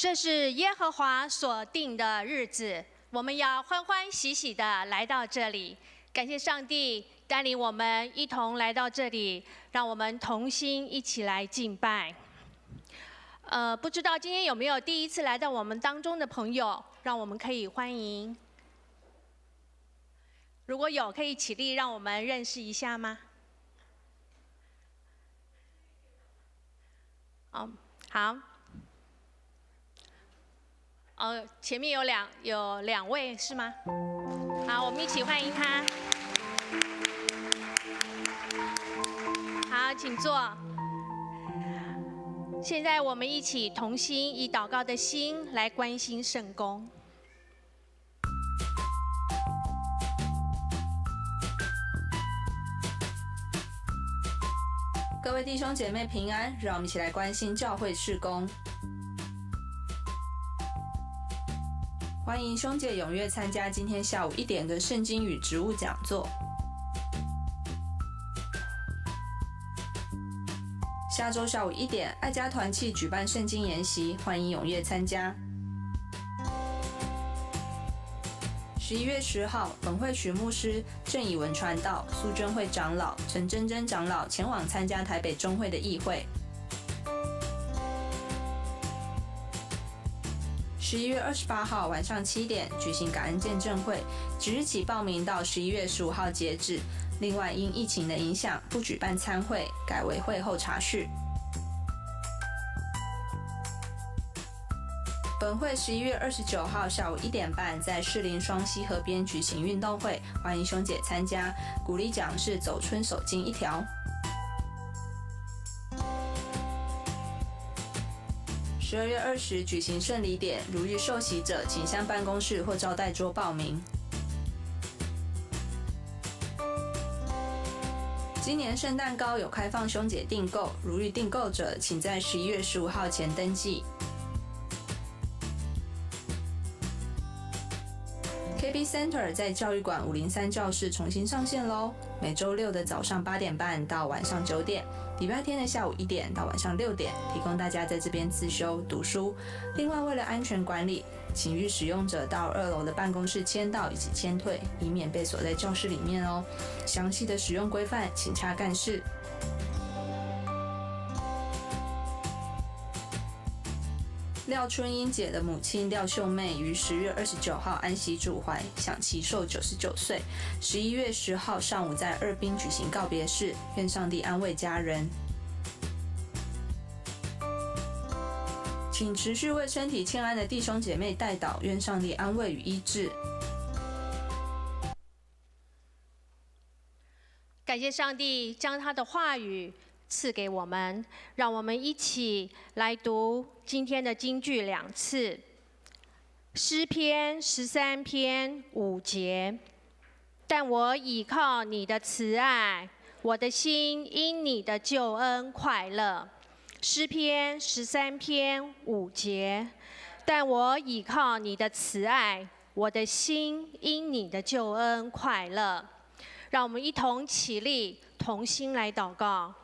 这是耶和华所定的日子，我们要欢欢喜喜的来到这里。感谢上帝带领我们一同来到这里，让我们同心一起来敬拜。不知道今天有没有第一次来到我们当中的朋友，让我们可以欢迎。如果有，可以起立，让我们认识一下吗？好。前面有两位是吗？好，我们一起欢迎他。好，请坐。现在我们一起同心，以祷告的心来关心圣工。各位弟兄姐妹平安，让我们一起来关心教会事工。欢迎兄姐踊跃参加今天下午1点的圣经与植物讲座。下周下午1点，爱家团契举办圣经研习，欢迎踊跃参加。11月10号，本会许牧师郑以文传道、苏贞惠长老、陈真真长老前往参加台北中会的议会。11月28号晚上7点举行感恩见证会，即日起报名到11月15号截止。另外，因疫情的影响，不举办参会，改为会后茶叙。本会11月29号下午1点半在士林双溪河边举行运动会，欢迎兄姐参加，鼓励奖是走春手巾1条。12月20举行圣礼典，如遇受洗者，请向办公室或招待桌报名。今年圣诞糕有开放兄姐订购，如遇订购者，请在11月15号前登记。KB Center 在教育馆503教室重新上线喽，每周六的早上8点半到晚上9点，礼拜天的下午1点到晚上6点，提供大家在这边自修读书。另外，为了安全管理，请与使用者到2楼的办公室签到以及签退，以免被锁在教室里面哦。详细的使用规范，请洽干事。廖春英姐的母亲廖秀妹于10月29号安息主怀，享其寿99岁。11月10号上午在二滨举行告别式，愿上帝安慰家人。请持续为身体欠安的弟兄姐妹代祷，愿上帝安慰与医治。感谢上帝将他的话语赐给我们，让我们一起来读今天的金句2次。诗篇13篇5节，但我倚靠你的慈爱，我的心因你的救恩快乐。诗篇13篇5节，但我倚靠你的慈爱，我的心因你的救恩快乐。让我们一同起立，同心来祷告。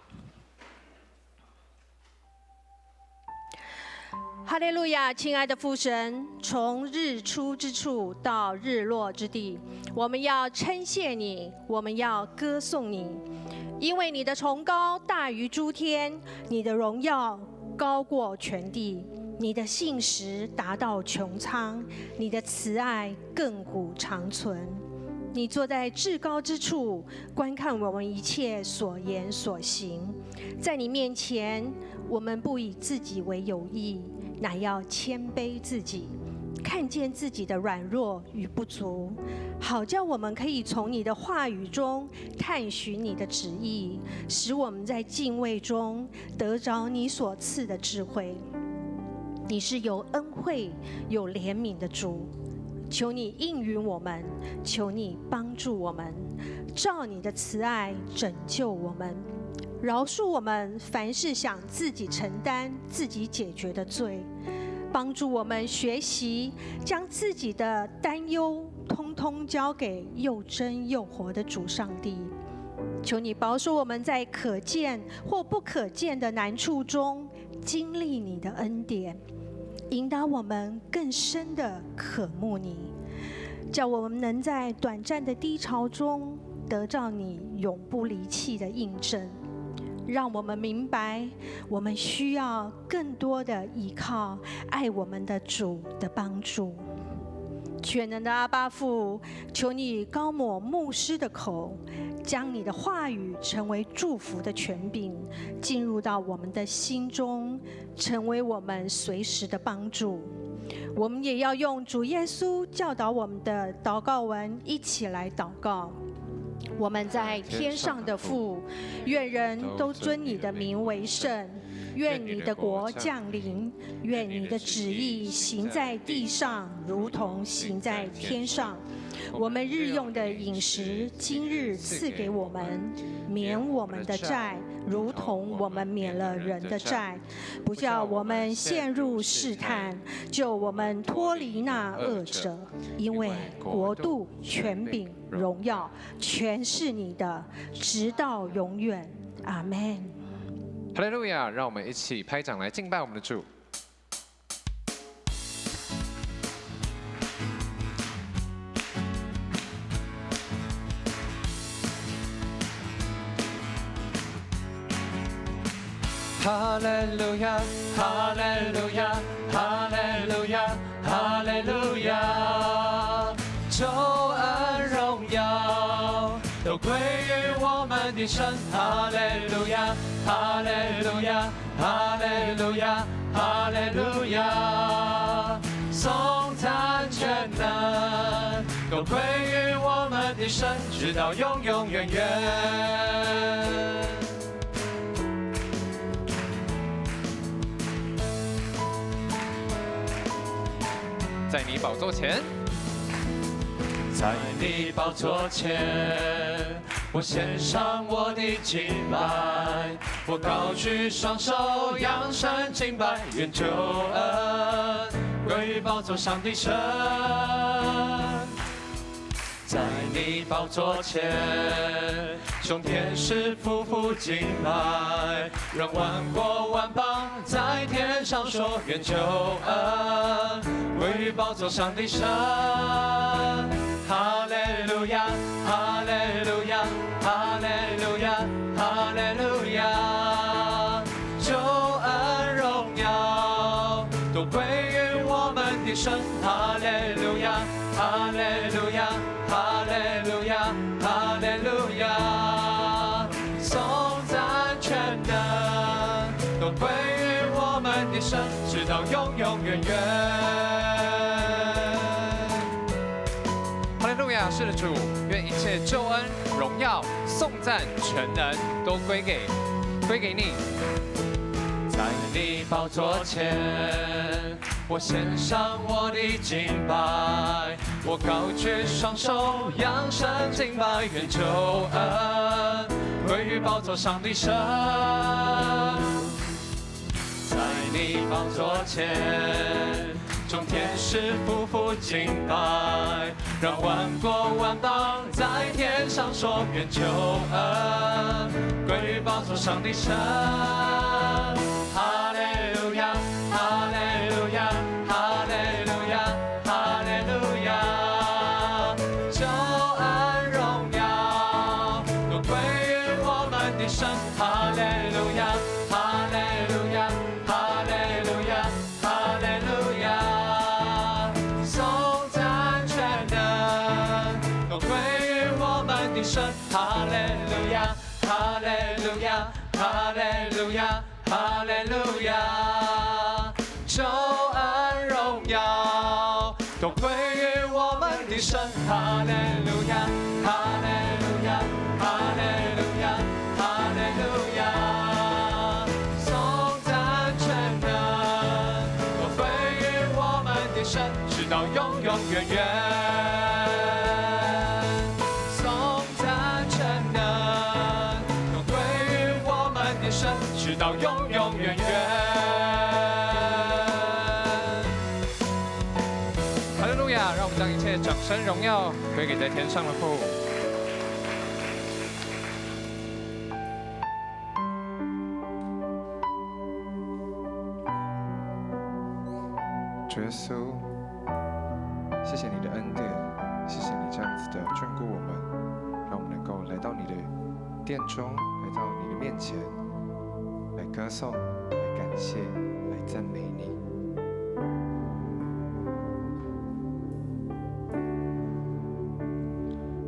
哈利路亚，亲爱的父神，从日出之处到日落之地，我们要称谢你，我们要歌颂你，因为你的崇高大于诸天，你的荣耀高过全地，你的信实达到穹苍，你的慈爱亘古长存。你坐在至高之处，观看我们一切所言所行。在你面前，我们不以自己为有益，乃要谦卑自己，看见自己的软弱与不足，好叫我们可以从你的话语中探寻你的旨意，使我们在敬畏中得着你所赐的智慧。你是有恩惠、有怜悯的主，求你应允我们，求你帮助我们，照你的慈爱拯救我们，饶恕我们凡是想自己承担、自己解决的罪，帮助我们学习将自己的担忧通通交给又真又活的主上帝。求你保守我们在可见或不可见的难处中经历你的恩典，引导我们更深的渴慕你，叫我们能在短暂的低潮中得到你永不离弃的印证，让我们明白我们需要更多的依靠爱我们的主的帮助。全能的阿爸父，求你高抹牧师的口，将你的话语成为祝福的权柄，进入到我们的心中，成为我们随时的帮助。我们也要用主耶稣教导我们的祷告文一起来祷告。我们在天上的父，愿人都尊你的名为圣。愿你的国降临，愿你的旨意行在地上，如同行在天上。我们日用的饮食，今日赐给我们，免我们的债，如同我们免了人的债，不叫我们陷入试探，救我们脱离那恶者。因为国度、权柄、荣耀，全是你的，直到永远。阿们。哈利路亚！让我们一起拍掌来敬拜我们的主。哈利路亚，哈利路亚，哈利路亚，哈利路亚，救恩荣耀都归于我们的神。哈利路亚，哈利路亚，哈利路亚，哈利路亚，颂赞全能都归于我们的神，直到永永远远。在你宝座前，在你宝座前，我献上我的敬拜，我高举双手，扬声敬拜，愿救恩归于宝座上的神。在你宝座前，众天使匍匐敬拜，让万国万邦在天上说，愿救恩归于宝座上的神。哈利路亚，哈利路亚，哈利路亚，哈利路亚，救恩荣耀都归于我们的神。哈利路亚，哈利路亚，哈利路亚，哈利路亚，颂赞全能都归于我们的神，直到永永远远。哈利路亚，是的主，愿一切救恩、荣耀、颂赞、全能都归给你。在你宝座前，我献上我的敬拜，我高举双手，扬声敬拜，愿救恩归于宝座上的神。在你宝座前，众天使匍匐敬拜，让万国万邦在天上说，愿救恩归于宝座上的神。哈利路亚，哈利路亚，哈利路亚，哈利路亚，救恩荣耀都归于我们的神。哈利路亚，哈利路亚，哈利路亚，哈利路亚，颂赞全能都归于我们的神。哈利路亚，哈利路亚，哈利路亚，哈利路亚，救恩荣耀都归于我们的神。哈利路亚，哈利路亚，哈利路亚，哈利路亚，颂赞全能都归于我们的神，直到永永远远。颂赞全能都归于我们的神，直到永永远远。哈利路亚！让我们将一切掌声荣耀归给在天上的父。主耶稣，谢谢你的恩典，谢谢你这样子的眷顾我们，让我们能够来到你的殿中，来到你的面前，来歌颂，来感谢，来赞美你。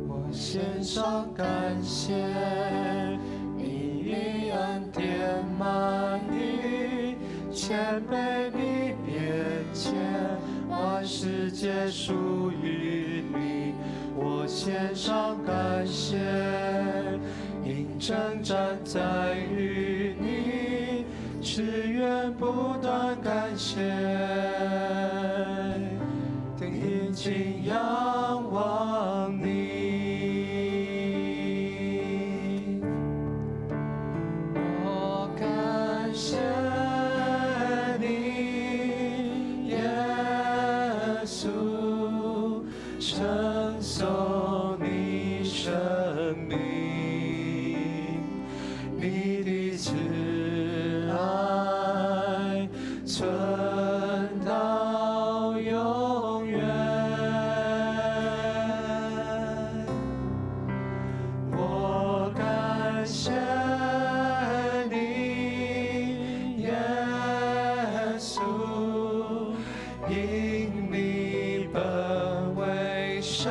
我献上感谢，你以恩典满溢，谦卑你面前，万世界属于你。我献上感谢，因征战在于你，只愿不断感谢，定睛仰望你。我感谢你，耶稣，承受你生命，你的慈爱存到永远。我感谢你，耶稣，因你本为善，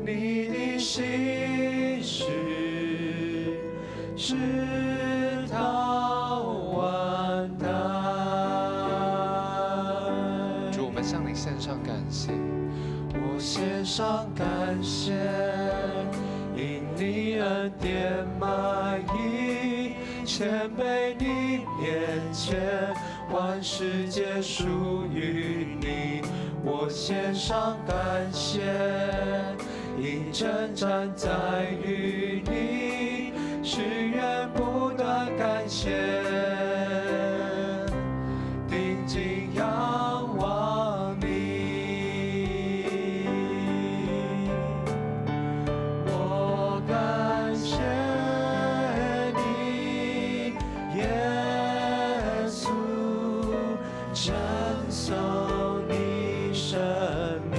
你的心事直到万代。主，我们向你献上感谢。我献上感谢，因你恩典满溢，谦卑你面前，万世界属于你。我献上感谢，因征战在于你，只愿不断感谢，定睛仰望你。我感谢你，耶稣，承受你生命，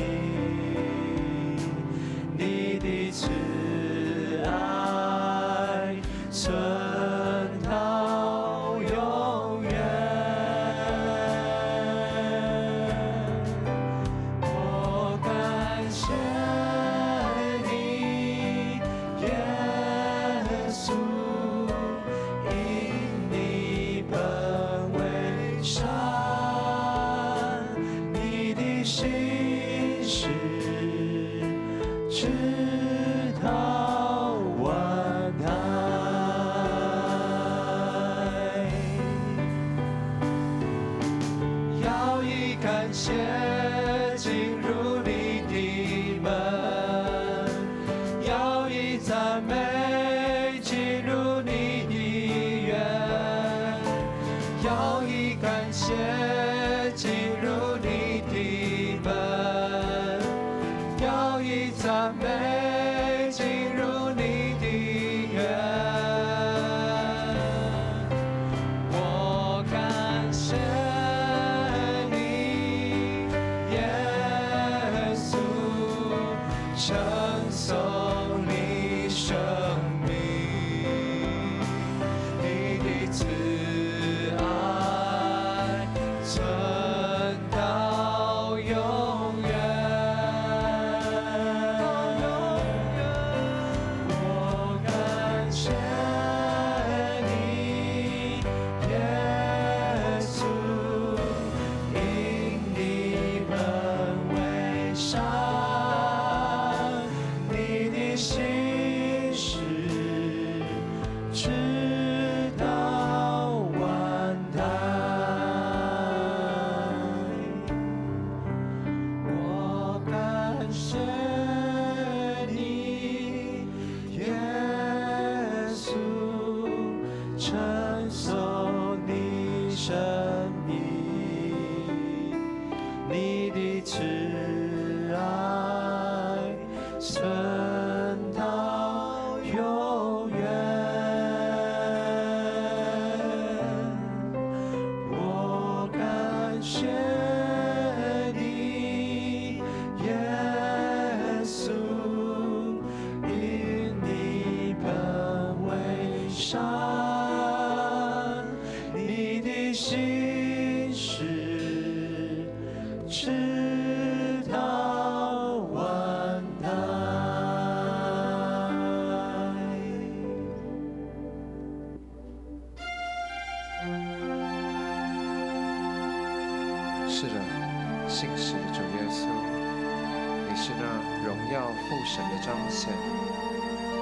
你的慈爱存到永远。我感谢你，耶稣，因你本为善，你的心事直到万代。要以感谢进入你的门，要以赞美进入你的院，要以感谢进入你的门，要以赞美进入你的院。我感谢你，耶稣，承受你生命，你的慈爱存到永远。我感谢你，耶稣，因你本为善，你的心事直到万代。我感谢你，耶稣，承受你生命，你的慈爱存到永远。我感是的，信实的主耶稣，你是那荣耀父神的彰显。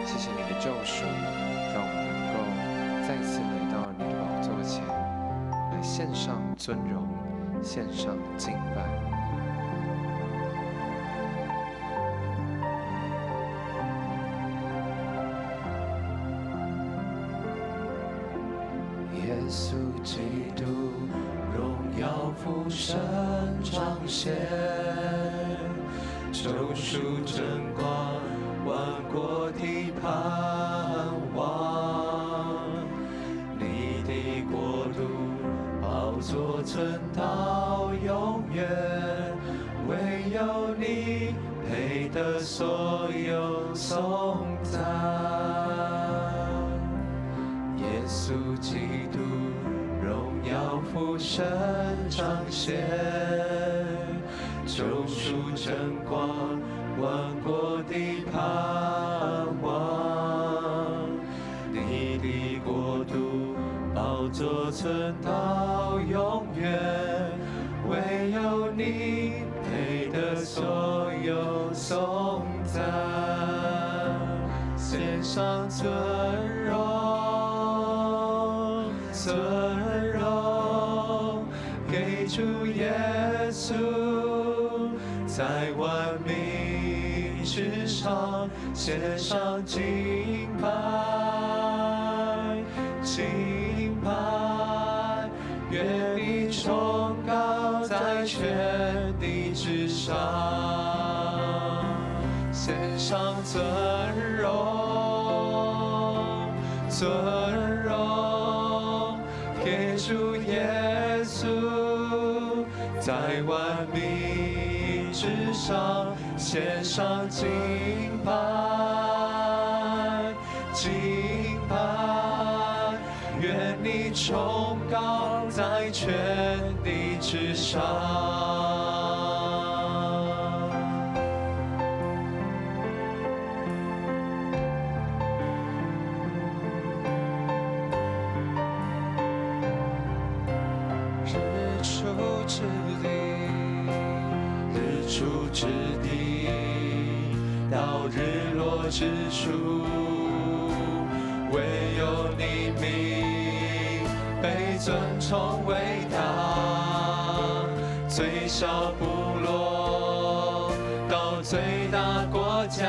谢谢你的救赎，让我们能够再次来到你的宝座前，来献上尊荣，献上敬拜。耶稣基督，荣耀父神彰显，救赎真光，万国的盼望。你的国度，宝座存到永远，唯有你配得所有颂赞。耶稣基督，荣耀父神彰显，救赎真光，万国的盼望。你的国度，宝座存到永远，唯有你配得所有颂赞。献上尊荣，尊荣给主耶稣，在万民之上献上敬拜，敬拜，愿你崇高在全地之上，献上尊荣，尊荣给主耶稣，在万民之上献上敬拜，敬拜，愿你崇高在全地之上。之地，到日落之处，唯有你名被尊崇伟大。最小部落到最大国家，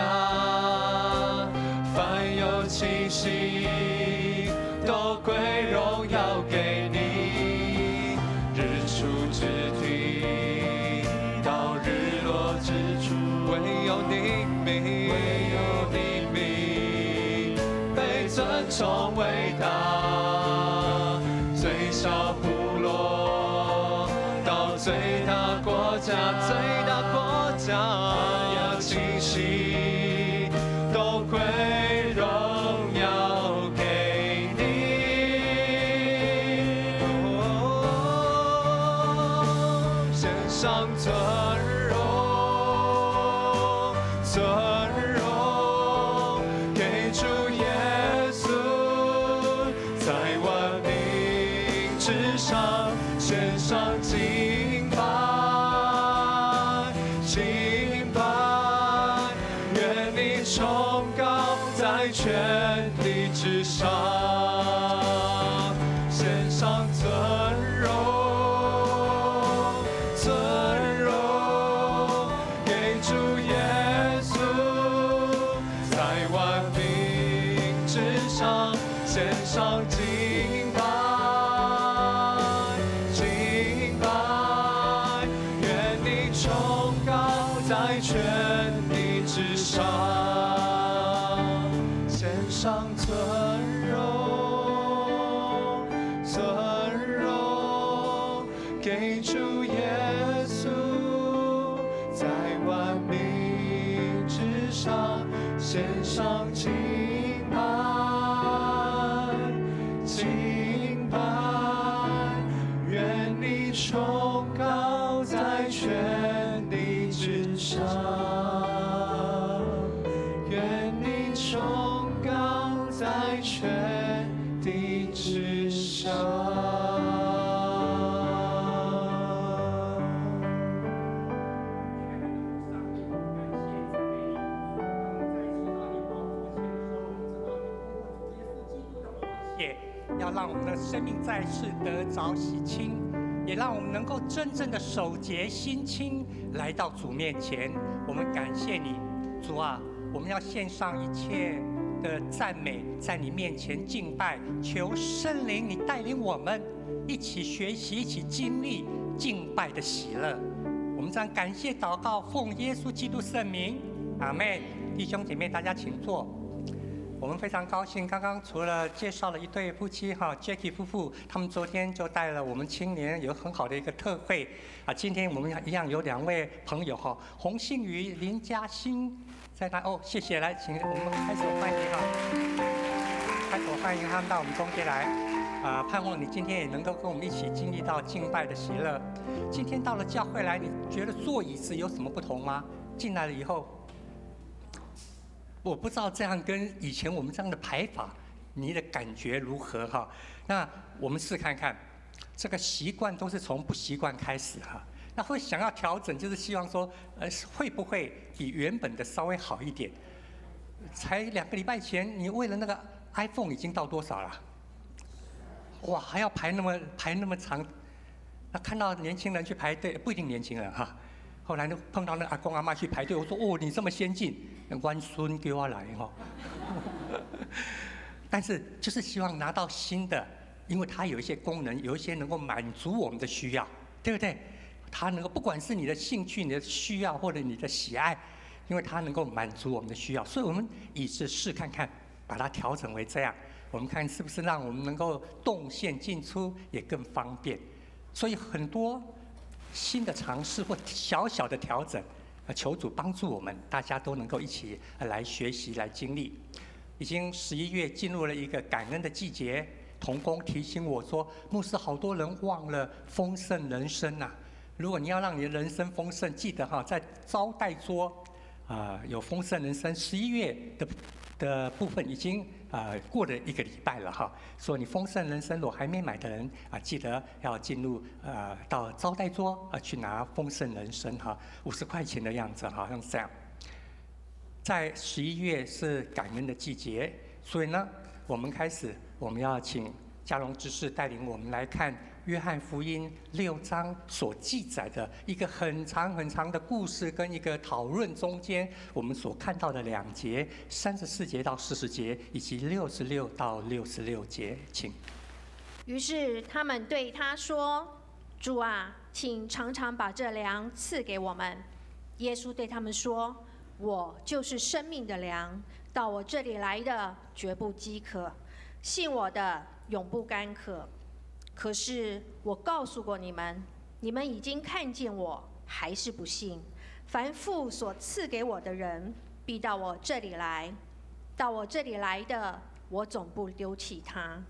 凡有气息都归荣耀给你。日出之地，到日落之处，唯有你名，唯有你名被尊崇伟大。最小部落到最大国家，最大国家有气息都归荣耀给你。献上尊荣，尊荣给主耶稣，在万民之上献上敬拜，敬拜，愿你崇高在全地之上，献上尊荣，尊荣给主耶稣，在万民之上献上敬拜，敬拜，愿你崇高在全地之上，献上尊荣，尊荣给主耶稣，在万民之上献上敬拜，敬拜，愿你崇高在全地之上，愿你崇高在全地之上。要让我们的生命在世得着洗清，也让我们能够真正的守洁心清，来到主面前。我们感谢你，主啊，我们要献上一切的赞美，在你面前敬拜，求圣灵你带领我们一起学习，一起经历敬拜的喜乐。我们这样感谢祷告，奉耶稣基督圣名，阿们。弟兄姐妹，大家请坐。我们非常高兴，刚刚除了介绍了一对夫妻Jackie 夫妇，他们昨天就带了我们青年有很好的一个特会啊。今天我们一样有2位朋友洪信宇、林嘉欣在那哦，谢谢，来，请我们开手欢迎开手欢迎他们到我们中间来盼望你今天也能够跟我们一起经历到敬拜的喜乐。今天到了教会来，你觉得坐椅子有什么不同吗？进来了以后。我不知道这样跟以前我们这样的排法，你的感觉如何那我们试看看，这个习惯都是从不习惯开始那会想要调整，就是希望说，会不会比原本的稍微好一点？才2个礼拜前，你为了那个 iPhone 已经到多少了？哇，还要排那么长。那看到年轻人去排队，不一定年轻人后来呢，碰到那阿公阿嬷去排队，我说哦，你这么先进，关孙给我来但是就是希望拿到新的，因为它有一些功能，有一些能够满足我们的需要，对不对？它能够不管是你的兴趣、你的需要或者你的喜爱，因为它能够满足我们的需要，所以我们以是试看看，把它调整为这样，我们看是不是让我们能够动线进出也更方便。所以很多新的尝试或小小的调整，求主帮助我们，大家都能够一起来学习、来经历。已经11月进入了一个感恩的季节，同工提醒我说，牧师，好多人忘了丰盛人生如果你要让你的人生丰盛，记得在招待桌有丰盛人生。11月的部分已经过了1个礼拜了所以你丰盛人生如果还没买的人记得要进入到招待桌去拿丰盛人生50块钱的样子，好像是这样。在11月是感恩的季节，所以呢，我们要请嘉荣执事带领我们来看约翰福音6章所记载的一个很长很长的故事，跟一个讨论中间我们所看到的2节，34节到40节，以及66到66节，请。于是他们对他说：“主啊，请常常把这粮赐给我们。”耶稣对他们说：“我就是生命的粮，到我这里来的绝不饥渴，信我的永不干渴。可是我告诉过你们，你们已经看见我，还是不信。凡父所赐给我的人，必到我这里来；到我这里来的，我总不丢弃他。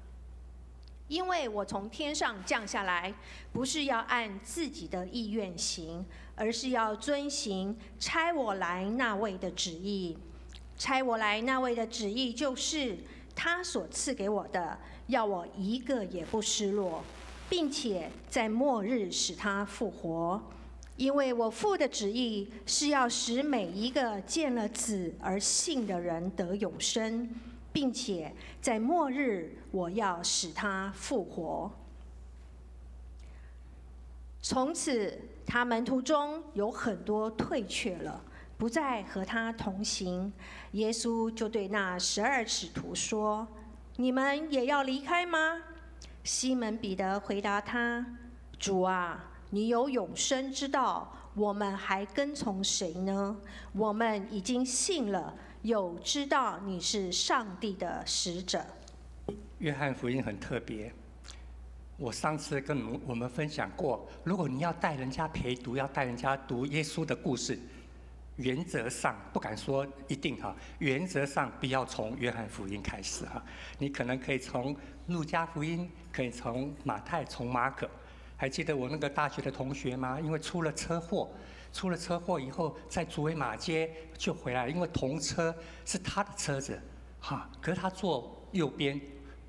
因为我从天上降下来，不是要按自己的意愿行，而是要遵行差我来那位的旨意。差我来那位的旨意，就是他所赐给我的，要我一个也不失落，并且在末日使他复活。因为我父的旨意是要使每一个见了子而信的人得永生，并且在末日我要使他复活。从此，他门徒中有很多退却了，不再和他同行。耶稣就对那12使徒说：“你们也要离开吗？”西门彼得回答他：“主啊，你有永生之道，我们还跟从谁呢？我们已经信了，又知道你是上帝的使者。”约翰福音很特别，我上次跟我们分享过，如果你要带人家陪读，要带人家读耶稣的故事，原则上不敢说一定原则上必要从约翰福音开始你可能可以从路加福音，可以从马太，从马可。还记得我那个大学的同学吗？因为出了车祸以后，在竹围马街就回来，因为同车是他的车子可是他坐右边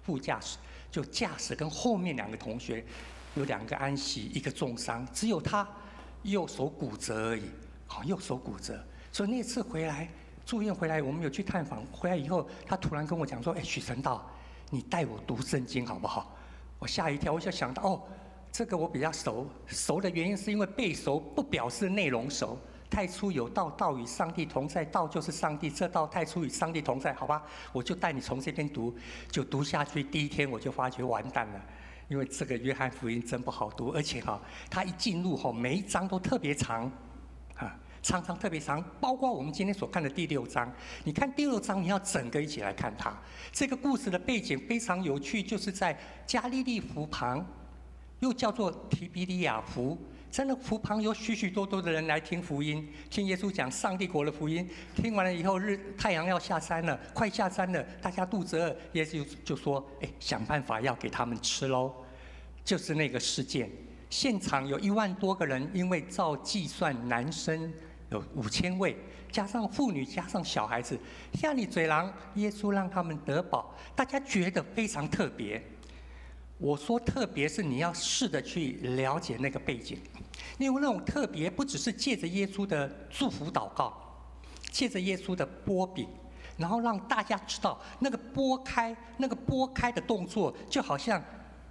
副驾驶，就驾驶跟后面2个同学有2个安息，1个重伤，只有他右手骨折而已右手骨折。所以那次回来住院回来，我们有去探访，回来以后他突然跟我讲说：“许神道，你带我读圣经好不好？”我吓一跳，我就想到哦，这个我比较熟的原因是因为背熟不表示内容熟。太初有道，道与上帝同在，道就是上帝，这道太初与上帝同在，好吧？我就带你从这边读，就读下去。第一天我就发觉完蛋了，因为这个约翰福音真不好读，而且它一进入每一章都特别长，常常特别长，包括我们今天所看的第6章。你看第6章，你要整个一起来看它。这个故事的背景非常有趣，就是在加利利湖旁，又叫做提比利亚湖。在那湖旁有许许多多的人来听福音，听耶稣讲上帝国的福音。听完了以后，太阳要下山了，快下山了，大家肚子饿，耶稣就说：“想办法要给他们吃喽。”就是那个事件，现场有1万多个人，因为照计算，男生有5000位，加上妇女，加上小孩子，下里嘴狼，耶稣让他们得饱，大家觉得非常特别。我说特别是你要试着去了解那个背景，因为那种特别不只是借着耶稣的祝福祷告，借着耶稣的擘饼，然后让大家知道那个拨开的动作，就好像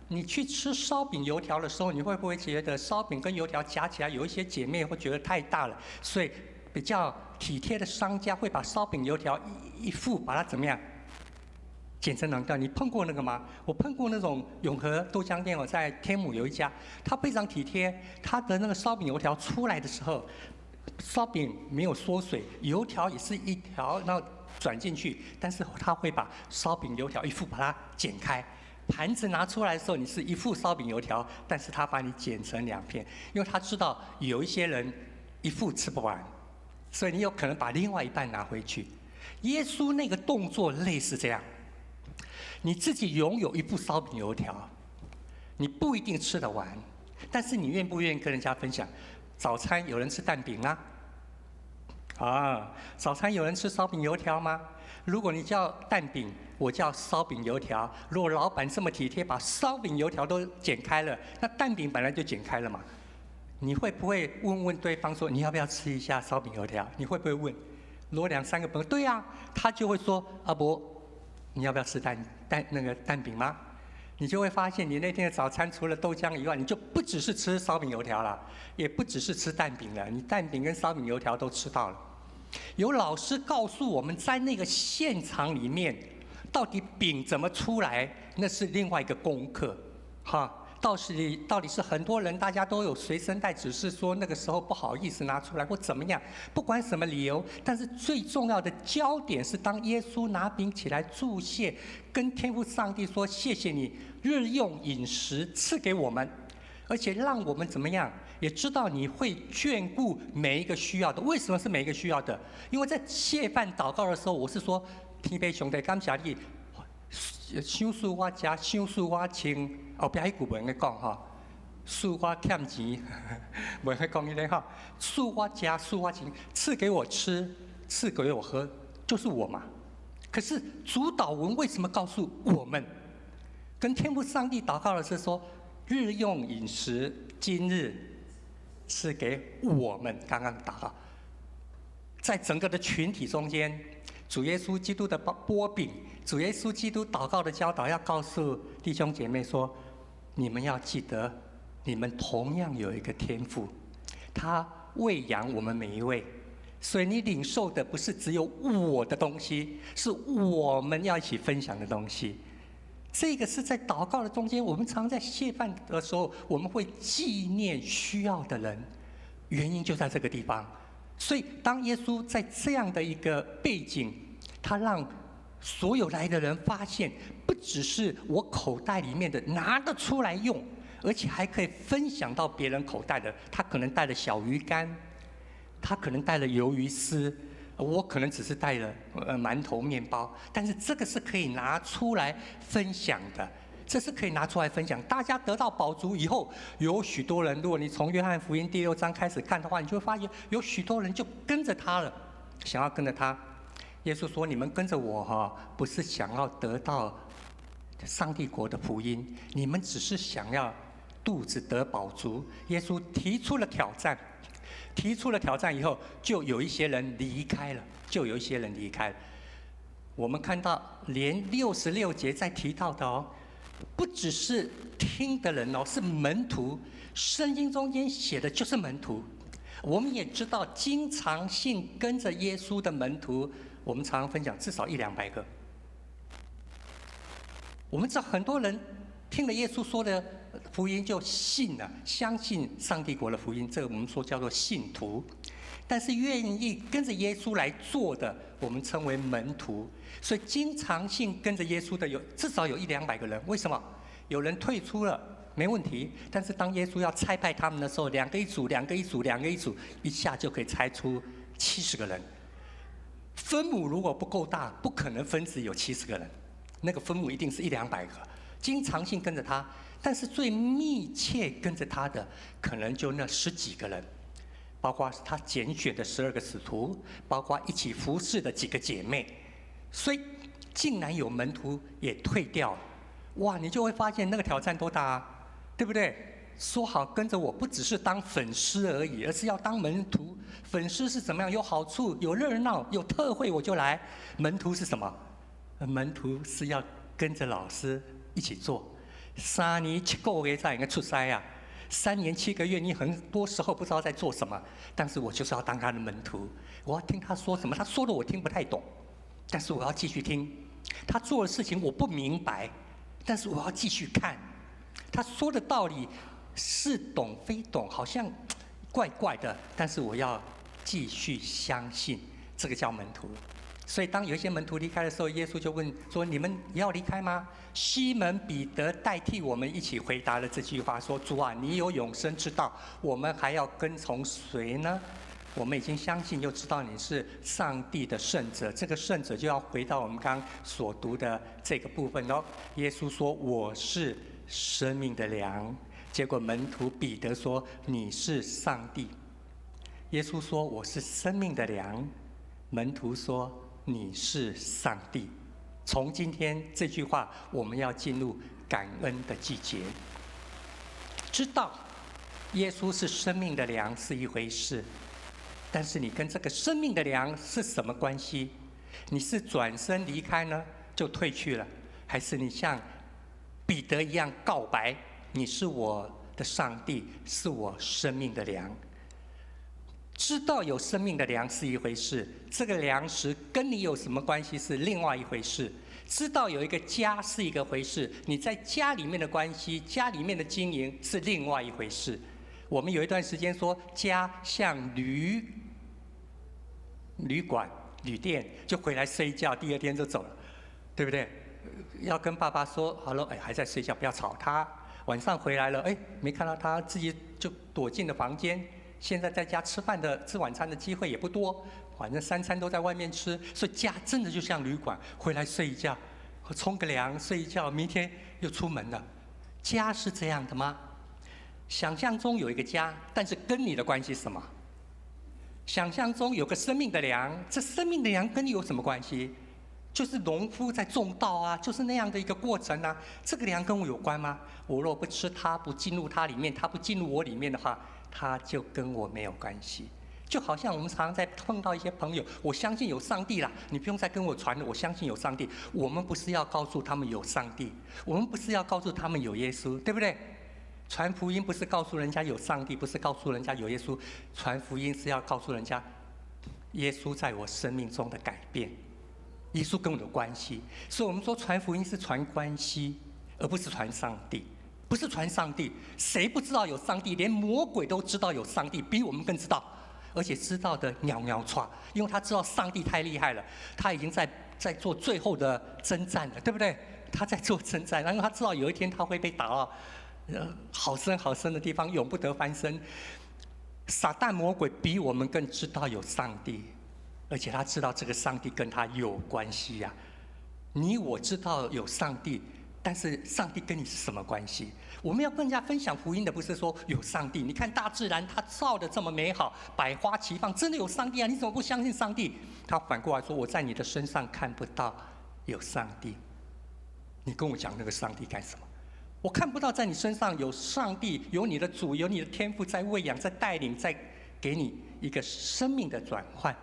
你去吃烧饼油条的时候，你会不会觉得烧饼跟油条夹起来，有一些姐妹会觉得太大了，所以比较体贴的商家会把烧饼油条一副把它怎么样？剪成2段，你碰过那个吗？我碰过那种永和豆浆店，我在天母有一家，他非常体贴，他的那个烧饼油条出来的时候，烧饼没有缩水，油条也是一条，然后转进去，但是他会把烧饼油条一副把它剪开，盘子拿出来的时候，你是一副烧饼油条，但是他把你剪成2片，因为他知道有一些人一副吃不完，所以你有可能把另外一半拿回去。耶稣那个动作类似这样。你自己拥有一副烧饼油条，你不一定吃得完，但是你愿不愿意跟人家分享？早餐有人吃蛋饼啊？早餐有人吃烧饼油条吗？如果你叫蛋饼，我叫烧饼油条。如果老板这么体贴，把烧饼油条都剪开了，那蛋饼本来就剪开了嘛？你会不会问对方说你要不要吃一下烧饼油条？你会不会问？如果2、3个朋友，对呀，他就会说阿伯，你要不要吃蛋饼吗？你就会发现，你那天的早餐除了豆浆以外，你就不只是吃烧饼油条了，也不只是吃蛋饼了，你蛋饼跟烧饼油条都吃到了。有老师告诉我们，在那个现场里面，到底饼怎么出来，那是另外一个功课，到底是很多人大家都有随身带，只是说那个时候不好意思拿出来或怎么样，不管什么理由，但是最重要的焦点是，当耶稣拿饼起来祝谢，跟天父上帝说：“谢谢你日用饮食赐给我们，而且让我们怎么样，也知道你会眷顾每一个需要的。”为什么是每一个需要的？因为在谢饭祷告的时候，我是说：“天父上帝感谢你。”想使我食，想使我穿，后壁迄句袂用讲使我欠钱，袂用讲迄个使我食，使我穿，赐给我吃，赐给我喝，就是我嘛。可是主导文为什么告诉我们，跟天父上帝祷告的是说，日用饮食今日赐给我们。刚刚祷告，在整个的群体中间，主耶稣基督的擘饼，主耶稣基督祷告的教导，要告诉弟兄姐妹说：你们要记得，你们同样有一个天父，他喂养我们每一位。所以你领受的不是只有我的东西，是我们要一起分享的东西。这个是在祷告的中间，我们常在谢饭的时候，我们会纪念需要的人，原因就在这个地方。所以当耶稣在这样的一个背景，他让所有来的人发现，不只是我口袋里面的拿得出来用，而且还可以分享到别人口袋的。他可能带了小鱼干，他可能带了鱿鱼丝，我可能只是带了馒头面包，但是这个是可以拿出来分享的，这是可以拿出来分享。大家得到饱足以后，有许多人，如果你从约翰福音第6章开始看的话，你就会发现有许多人就跟着他了，想要跟着他。耶稣说：“你们跟着我不是想要得到上帝国的福音，你们只是想要肚子得饱足。”耶稣提出了挑战。提出了挑战以后，就有一些人离开了，我们看到连66节在提到的哦，不只是听的人哦，是门徒。圣经中间写的就是门徒。我们也知道，经常性跟着耶稣的门徒，我们常常分享至少100-200个。我们知道很多人听了耶稣说的福音就信了，相信上帝国的福音，这个我们说叫做信徒。但是愿意跟着耶稣来做的，我们称为门徒。所以经常性跟着耶稣的至少有100-200个人。为什么？有人退出了没问题，但是当耶稣要差派他们的时候，2个一组，2个一组，2个一组，一下就可以拆出70个人。分母如果不够大，不可能分子有70个人，那个分母一定是100-200个。经常性跟着他，但是最密切跟着他的，可能就那10几个人。包括他拣选的12个使徒，包括一起服侍的几个姐妹，所以竟然有门徒也退掉了，哇！你就会发现那个挑战多大啊，对不对？说好跟着我不只是当粉丝而已，而是要当门徒。粉丝是怎么样？有好处，有热闹，有特会我就来。门徒是什么？门徒是要跟着老师一起做。3年7个月才应该出塞啊。3年7个月，你很多时候不知道在做什么，但是我就是要当他的门徒，我要听他说什么，他说的我听不太懂，但是我要继续听。他做的事情我不明白，但是我要继续看。他说的道理是懂非懂，好像怪怪的，但是我要继续相信，这个叫门徒。所以当有一些门徒离开的时候，耶稣就问说：“你们也要离开吗？”西门彼得代替我们一起回答了这句话，说：“主啊，你有永生之道，我们还要跟从谁呢？我们已经相信，又知道你是上帝的圣者。这个圣者就要回到我们刚刚所读的这个部分喽。耶稣说：‘我是生命的粮。’结果门徒彼得说：‘你是上帝。’耶稣说：‘我是生命的粮。’门徒说：‘你是上帝。’从今天这句话，我们要进入感恩的季节。知道耶稣是生命的粮是一回事，但是你跟这个生命的粮是什么关系？你是转身离开呢，就退去了，还是你像彼得一样告白：你是我的上帝，是我生命的粮？知道有生命的粮是一回事，这个粮食跟你有什么关系是另外一回事。知道有一个家是一个回事，你在家里面的关系、家里面的经营是另外一回事。我们有一段时间说，家像旅馆、旅店，就回来睡一觉，第二天就走了，对不对？要跟爸爸说好了，哎，还在睡觉，不要吵他。晚上回来了，哎，没看到他，自己就躲进了房间。现在在家吃晚餐的机会也不多，反正3餐都在外面吃，所以家真的就像旅馆，回来睡一觉，冲个凉，睡一觉，明天又出门了。家是这样的吗？想象中有一个家，但是跟你的关系是什么？想象中有个生命的粮，这生命的粮跟你有什么关系？就是农夫在种稻啊，就是那样的一个过程啊。这个粮跟我有关吗？我若不吃它，不进入它里面，它不进入我里面的话，它就跟我没有关系。就好像我们常常在碰到一些朋友，我相信有上帝啦，你不用再跟我传了，我相信有上帝。我们不是要告诉他们有上帝，我们不是要告诉他们有耶稣，对不对？传福音不是告诉人家有上帝，不是告诉人家有耶稣，传福音是要告诉人家，耶稣在我生命中的改变，耶稣跟我有关系。所以我们说传福音是传关系，而不是传上帝。不是传上帝，谁不知道有上帝？连魔鬼都知道有上帝，比我们更知道，而且知道的鸟鸟窜，因为他知道上帝太厉害了，他已经在做最后的征战了，对不对？他在做征战，然后他知道有一天他会被打到好深好深的地方，永不得翻身。撒旦魔鬼比我们更知道有上帝，而且他知道这个上帝跟他有关系呀。你我知道有上帝，但是上帝跟你是什么关系？我们要跟人家分享福音的，不是说有上帝。你看大自然，它造的这么美好，百花齐放，真的有上帝啊！你怎么不相信上帝？他反过来说：“我在你的身上看不到有上帝，你跟我讲那个上帝干什么？我看不到在你身上有上帝，有你的主，有你的天父在喂养，在带领，在给你一个生命的转换。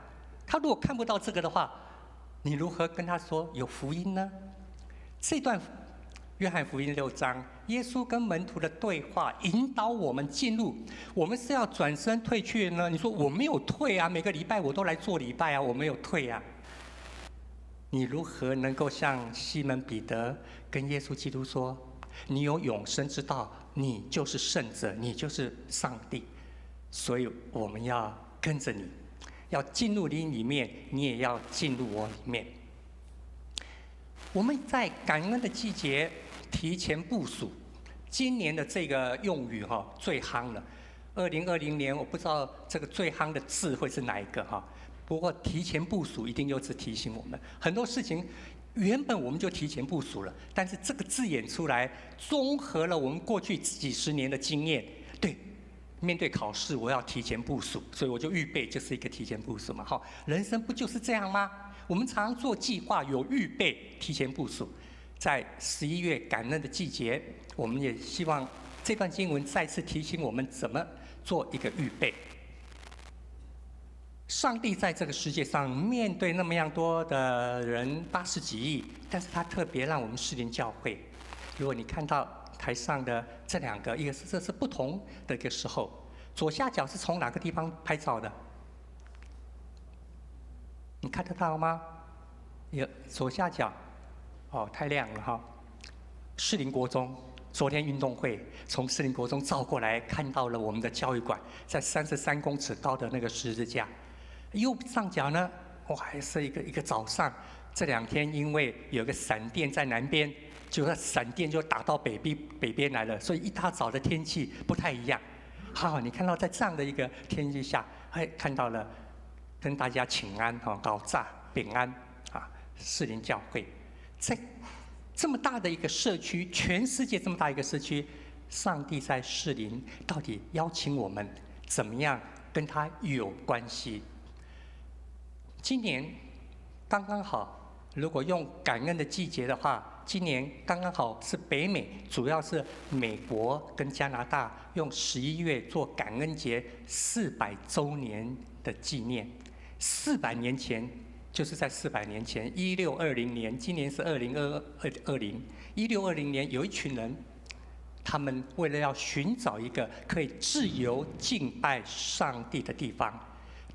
他如果看不到这个的话，你如何跟他说有福音呢？这段约翰福音6章，耶稣跟门徒的对话，引导我们进入。我们是要转身退去呢？你说我没有退啊，每个礼拜我都来做礼拜啊，我没有退啊。你如何能够像西门彼得跟耶稣基督说，你有永生之道，你就是圣者，你就是上帝，所以我们要跟着你，要进入你里面，你也要进入我里面。我们在感恩的季节提前部署，今年的这个用语最夯了。2020年我不知道这个最夯的字会是哪一个不过提前部署一定又是提醒我们很多事情。原本我们就提前部署了，但是这个字眼出来，综合了我们过去几十年的经验。对，面对考试我要提前部署，所以我就预备，就是一个提前部署嘛。人生不就是这样吗？我们常常做计划，有预备，提前部署。在11月感恩的季节，我们也希望这段经文再次提醒我们怎么做一个预备。上帝在这个世界上面对那么样多的人，80几亿，但是他特别让我们士林教会。如果你看到台上的这两个，一个是这是不同的一个时候，左下角是从哪个地方拍照的？你看得到吗？有左下角，太亮了士林国中。昨天运动会从士林国中照过来，看到了我们的教育馆在33公尺高的那个十字架。右上角呢，还是一个早上。这2天因为有个闪电在南边，就那闪电就打到北边来了，所以一大早的天气不太一样。你看到在这样的一个天气下，看到了跟大家请安搞炸平安士林教会，在这么大的一个社区，全世界这么大一个社区，上帝在士林到底邀请我们怎么样跟他有关系？今年刚刚好，如果用感恩的季节的话，今年刚刚好是北美，主要是美国跟加拿大用11月做感恩节400周年的纪念。400年前，就是在400年前，1620年，今年是2020，1620年有一群人，他们为了要寻找一个可以自由敬拜上帝的地方。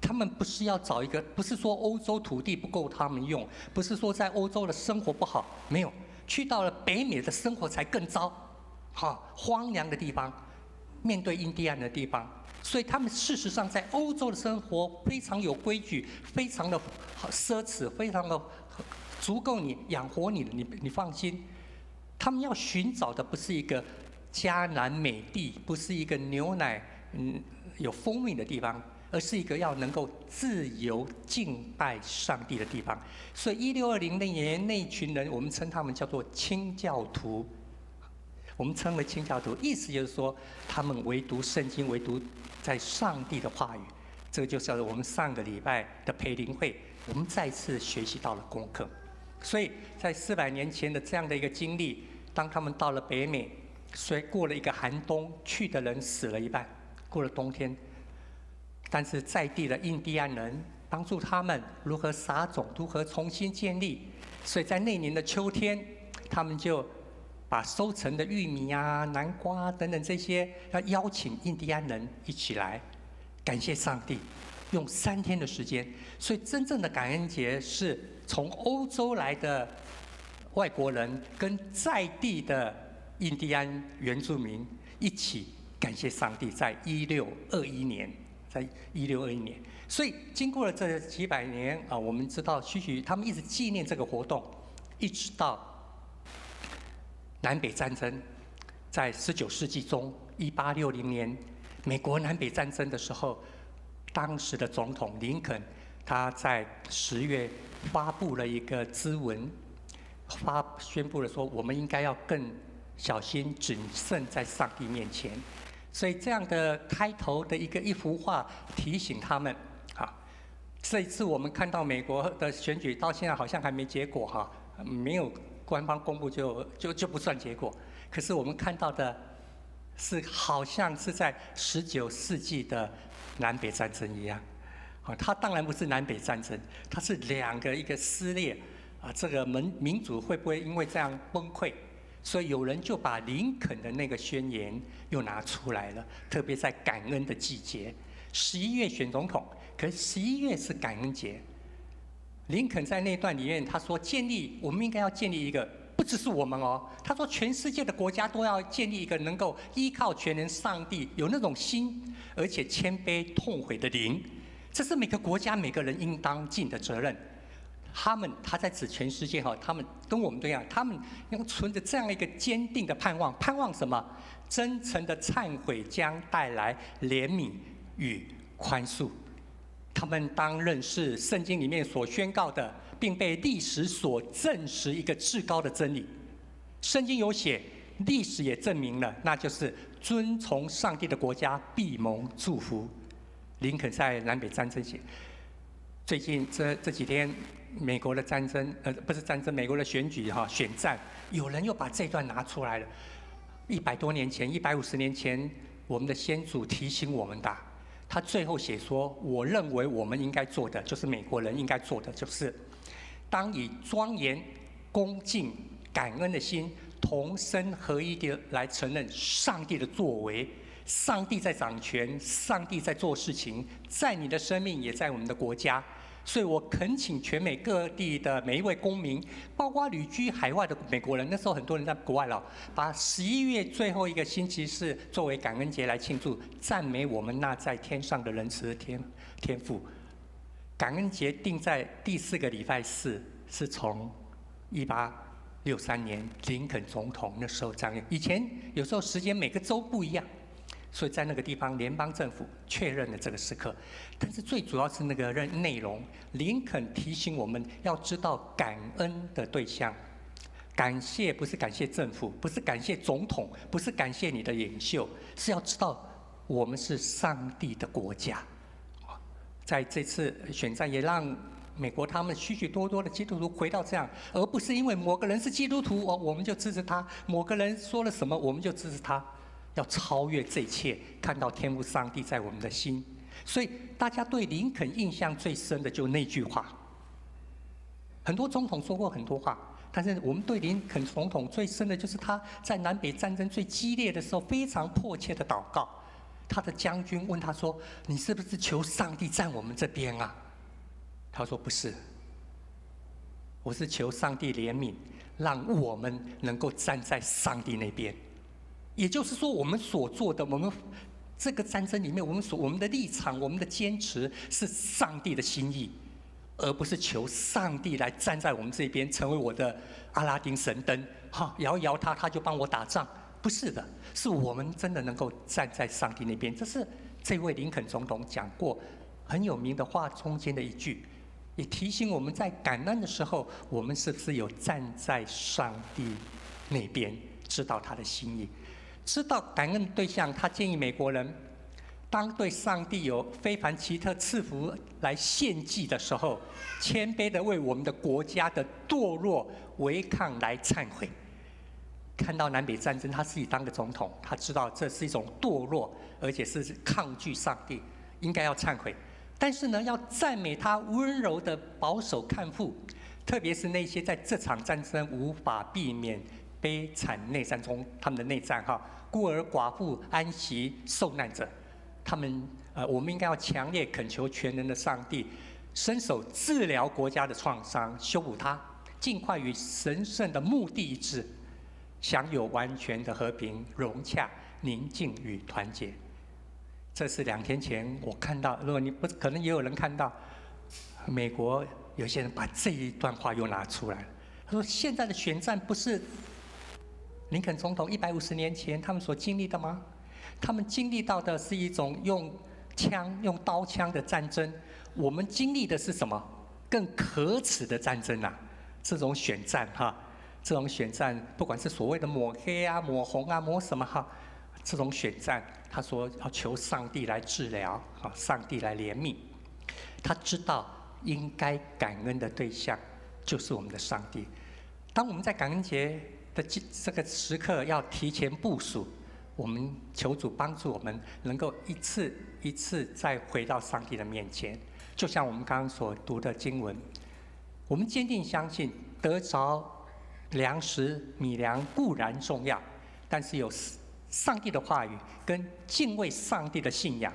他们不是要找一个，不是说欧洲土地不够他们用，不是说在欧洲的生活不好，没有，去到了北美的生活才更糟，荒凉的地方，面对印第安的地方，所以他们事实上在欧洲的生活非常有规矩，非常的奢侈，非常的足够你养活你，你放心。他们要寻找的不是一个迦南美地，不是一个牛奶有蜂蜜的地方，而是一个要能够自由敬拜上帝的地方。所以1620年那一群人，我们称他们叫做清教徒。我们称为清教徒，意思就是说，他们唯独圣经，唯独在上帝的话语。这个就是我们上个礼拜的培灵会，我们再次学习到了功课。所以在400年前的这样的一个经历，当他们到了北美，虽过了一个寒冬，去的人死了一半，过了冬天。但是在地的印第安人帮助他们如何撒种，如何重新建立。所以在那年的秋天，他们就把收成的玉米南瓜等等这些，要邀请印第安人一起来感谢上帝，用3天的时间。所以真正的感恩节是从欧洲来的外国人跟在地的印第安原住民一起感谢上帝，在1621年。在1621年，所以经过了这几百年我们知道他们一直纪念这个活动，一直到南北战争，在19世纪中，1860年美国南北战争的时候，当时的总统林肯他在10月发布了一个咨文，宣布了说我们应该要更小心谨慎在上帝面前。所以这样的开头的一幅画提醒他们这一次我们看到美国的选举到现在好像还没结果没有官方公布就不算结果。可是我们看到的是好像是在19世纪的南北战争一样它当然不是南北战争，它是一个撕裂这个民主会不会因为这样崩溃？所以有人就把林肯的那个宣言又拿出来了，特别在感恩的季节，11月选总统，可是11月是感恩节。林肯在那段里面他说，我们应该要建立一个，不只是我们哦，他说全世界的国家都要建立一个能够依靠全能上帝，有那种心，而且谦卑痛悔的灵，这是每个国家每个人应当尽的责任。他在指全世界他们跟我们一样，他们要存着这样一个坚定的盼望，盼望什么？真诚的忏悔将带来怜悯与宽恕。他们当认识圣经里面所宣告的，并被历史所证实一个至高的真理。圣经有写，历史也证明了，那就是遵从上帝的国家必蒙祝福。林肯在南北战争写，最近这几天。美国的战争，不是战争，美国的选举选战，有人又把这段拿出来了。100多年前，150年前，我们的先祖提醒我们的，他最后写说：“我认为我们应该做的，就是美国人应该做的，就是当以庄严、恭敬、感恩的心，同声合一的来承认上帝的作为。上帝在掌权，上帝在做事情，在你的生命，也在我们的国家。”所以我恳请全美各地的每一位公民，包括旅居海外的美国人，那时候很多人在国外了，把11月最后一个星期四作为感恩节来庆祝，赞美我们那在天上的仁慈天父。感恩节定在第4个礼拜四，是从1863年林肯总统那时候这样。以前有时候时间每个州不一样。所以在那个地方，联邦政府确认了这个时刻，但是最主要是那个内容。林肯提醒我们要知道感恩的对象，感谢不是感谢政府，不是感谢总统，不是感谢你的领袖，是要知道我们是上帝的国家。在这次选战也让美国他们许许多多的基督徒回到这样，而不是因为某个人是基督徒我们就支持他，某个人说了什么我们就支持他。要超越这一切，看到天父上帝在我们的心。所以大家对林肯印象最深的就那句话。很多总统说过很多话，但是我们对林肯总统最深的就是他在南北战争最激烈的时候非常迫切的祷告。他的将军问他说：“你是不是求上帝站我们这边啊？”他说：“不是，我是求上帝怜悯，让我们能够站在上帝那边。”也就是说，我们所做的，我们这个战争里面，我们的立场，我们的坚持是上帝的心意，而不是求上帝来站在我们这边，成为我的阿拉丁神灯，摇一摇他就帮我打仗。不是的，是我们真的能够站在上帝那边。这是这位林肯总统讲过很有名的话中间的一句，也提醒我们在感恩的时候，我们是不是有站在上帝那边，知道他的心意。知道感恩对象，他建议美国人，当对上帝有非凡奇特赐福来献祭的时候，谦卑的为我们的国家的堕落违抗来忏悔。看到南北战争，他自己当个总统，他知道这是一种堕落，而且是抗拒上帝，应该要忏悔。但是呢，要赞美他温柔的保守看护，特别是那些在这场战争无法避免悲惨内战中，他们的内战孤儿寡妇安息受难者，我们应该要强烈恳求全能的上帝，伸手治疗国家的创伤，修补它，尽快与神圣的目的一致，享有完全的和平、融洽、宁静与团结。这是2天前我看到，如果你不可能也有人看到，美国有些人把这一段话又拿出来了。他说：“现在的选战不是林肯总统150年前他们所经历的吗？他们经历到的是一种用刀枪的战争，我们经历的是什么？更可耻的战争啊！这种选战这种选战，不管是所谓的抹黑啊、抹红啊、抹什么这种选战，他说要求上帝来治疗上帝来怜悯。他知道应该感恩的对象就是我们的上帝。当我们在感恩节的这个时刻要提前部署，我们求主帮助我们能够一次一次再回到上帝的面前，就像我们刚刚所读的经文，我们坚定相信，得着粮食米粮固然重要，但是有上帝的话语跟敬畏上帝的信仰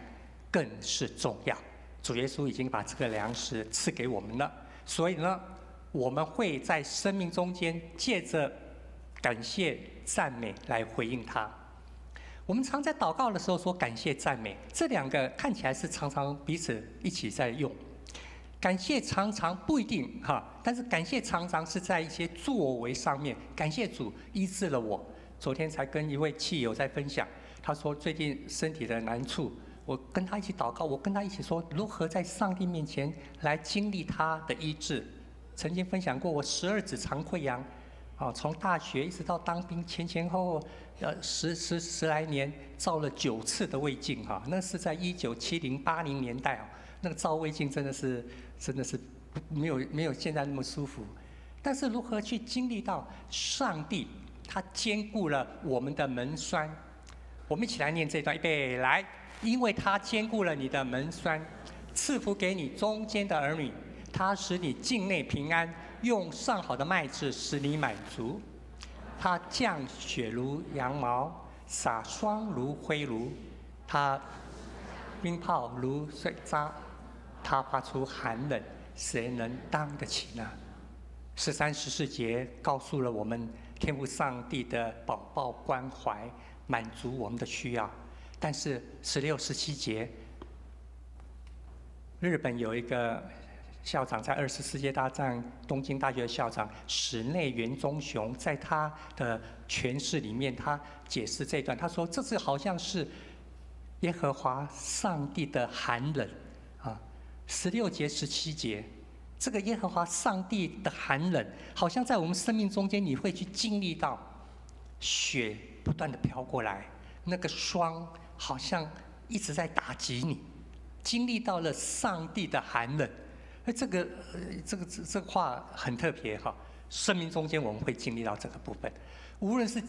更是重要。主耶稣已经把这个粮食赐给我们了，所以呢，我们会在生命中间借着感谢赞美来回应他。我们常在祷告的时候说感谢赞美，这两个看起来是常常彼此一起在用。感谢常常不一定但是感谢常常是在一些作为上面。感谢主医治了我。昨天才跟一位戚友在分享，他说最近身体的难处，我跟他一起祷告，我跟他一起说如何在上帝面前来经历他的医治。曾经分享过我12指肠溃疡，从大学一直到当兵前后十来年，照了9次的胃镜那是在1970、80年代那个照胃镜真的是没有现在那么舒服。但是如何去经历到上帝他兼顾了我们的门栓？我们一起来念这段，预备来。因为他兼顾了你的门栓，赐福给你中间的儿女，他使你境内平安，用上好的麦子使你满足。他降雪如羊毛，洒霜如灰炉，他冰雹如水渣，他发出寒冷，谁能当得起呢？13、14节告诉了我们天父上帝的宝宝关怀，满足我们的需要。但是16、17节，日本有一个校长，在24世纪大战东京大学的校长室内元忠雄，在他的诠释里面，他解释这段，他说这是好像是耶和华上帝的寒冷16节、17节。这个耶和华上帝的寒冷，好像在我们生命中间，你会去经历到雪不断的飘过来，那个霜好像一直在打击你，经历到了上帝的寒冷。这个话很特别生命中间我们会经历到这个部分，无论是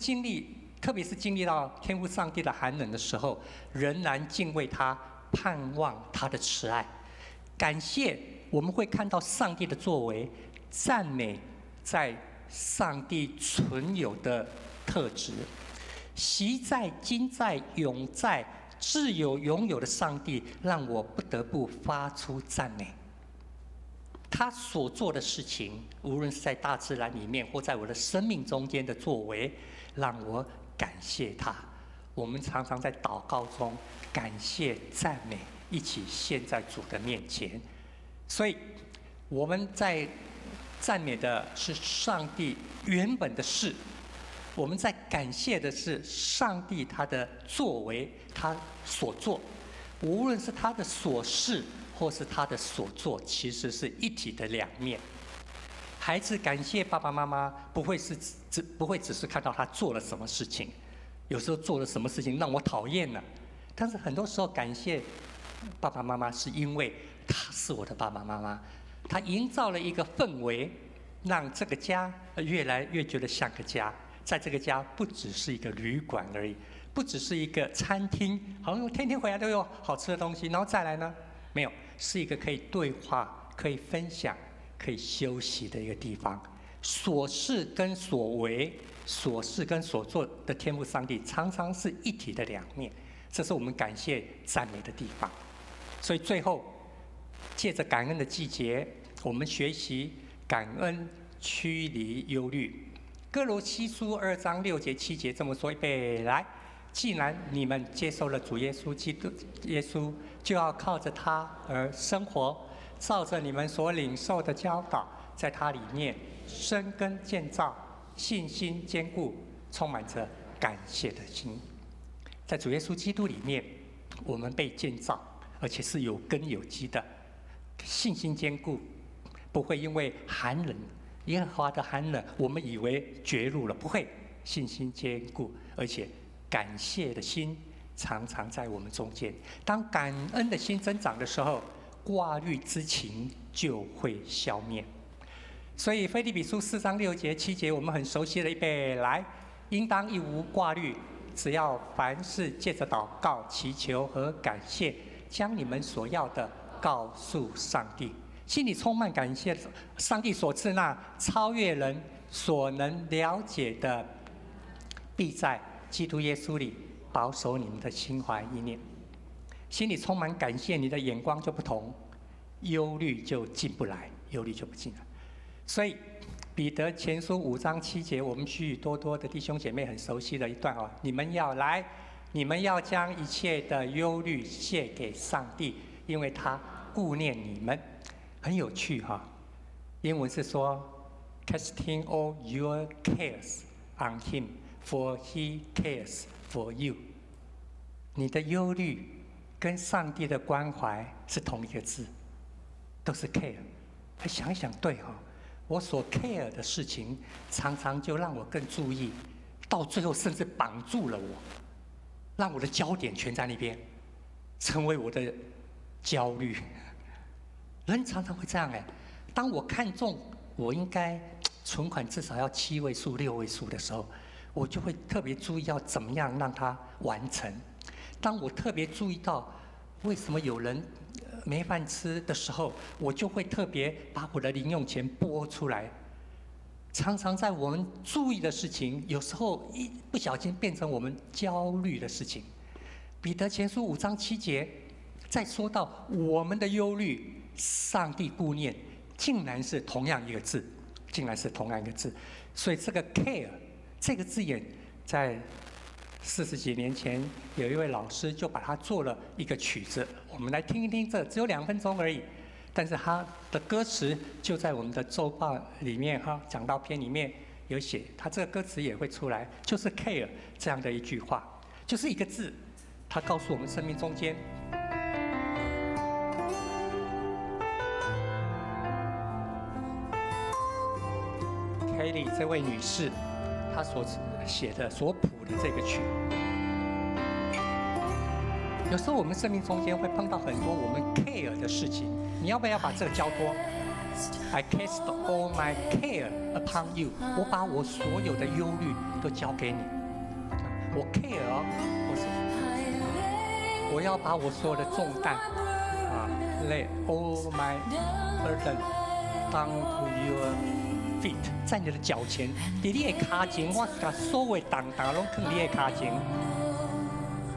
特别是经历到天父上帝的寒冷的时候，仍然敬畏他，盼望他的慈爱，感谢。我们会看到上帝的作为，赞美在上帝存有的特质，习在、今在、永在、自有、永有的上帝，让我不得不发出赞美。他所做的事情，无论是在大自然里面，或在我的生命中间的作为，让我感谢他。我们常常在祷告中感谢、赞美，一起献在主的面前。所以我们在赞美的是上帝原本的事，我们在感谢的是上帝他的作为，他所做，无论是他的所事或是他的所做，其实是一体的两面。孩子感谢爸爸妈妈，不会只是看到他做了什么事情，有时候做了什么事情让我讨厌了，但是很多时候感谢爸爸妈妈是因为他是我的爸爸妈妈，他营造了一个氛围，让这个家越来越觉得像个家。在这个家不只是一个旅馆而已，不只是一个餐厅，好像天天回来都有好吃的东西，然后再来呢？没有，是一个可以对话、可以分享、可以休息的一个地方。所事跟所为、所事跟所做的天父上帝，常常是一体的两面。这是我们感谢赞美的地方。所以最后，借着感恩的季节，我们学习感恩驱离忧虑。哥罗西书2章6节7节这么说：预备来，既然你们接受了主耶稣基督，耶稣就要靠着他而生活，照着你们所领受的教导，在他里面生根建造，信心坚固，充满着感谢的心。在主耶稣基督里面，我们被建造，而且是有根有基的，信心坚固，不会因为寒冷，耶和华的寒冷，我们以为绝路了，不会，信心坚固，而且感谢的心常常在我们中间。当感恩的心增长的时候，挂虑之情就会消灭。所以腓立比书4章6节7节，我们很熟悉的，预备来，应当一无挂虑，只要凡事借着祷告、祈求和感谢，将你们所要的告诉上帝，心里充满感谢，上帝所赐那超越人所能了解的，必在基督耶稣里保守你们的心怀意念。心里充满感谢，你的眼光就不同，忧虑就进不来，忧虑就不进来。所以彼得前书5章7节，我们许许多多的弟兄姐妹很熟悉的一段啊，你们要将一切的忧虑卸给上帝，因为他顾念你们。很有趣哈，英文是说 ，casting all your cares on him, for he cares for you。你的忧虑跟上帝的关怀是同一个字，都是 care。想一想，对哈，我所 care 的事情，常常就让我更注意，到最后甚至绑住了我，让我的焦点全在那边，成为我的焦虑。人常常会这样哎，当我看中我应该存款至少要7位数、6位数的时候，我就会特别注意要怎么样让它完成。当我特别注意到为什么有人没饭吃的时候，我就会特别把我的零用钱拨出来。常常在我们注意的事情，有时候一不小心变成我们焦虑的事情。彼得前书5章7节，再说到我们的忧虑，上帝顾念，竟然是同样一个字，所以这个 care 这个字眼，在40几年前，有一位老师就把它做了一个曲子，我们来听一听，这只有2分钟而已，但是它的歌词就在我们的周报里面哈，讲道篇里面有写，它这个歌词也会出来，就是 care 这样的一句话，就是一个字，它告诉我们生命中间。Kelly 这位女士，她所写的、所谱的这个曲，有时候我们生命中间会碰到很多我们 care 的事情，你要不要把这个交托 ？I cast all my care upon you， 我把我所有的忧虑都交给你。我 care 我什么？我要把我所有的重担lay all my burden down to your feet， 在你的脚前，在你的脚前，我把所有的重担拢放你的脚前。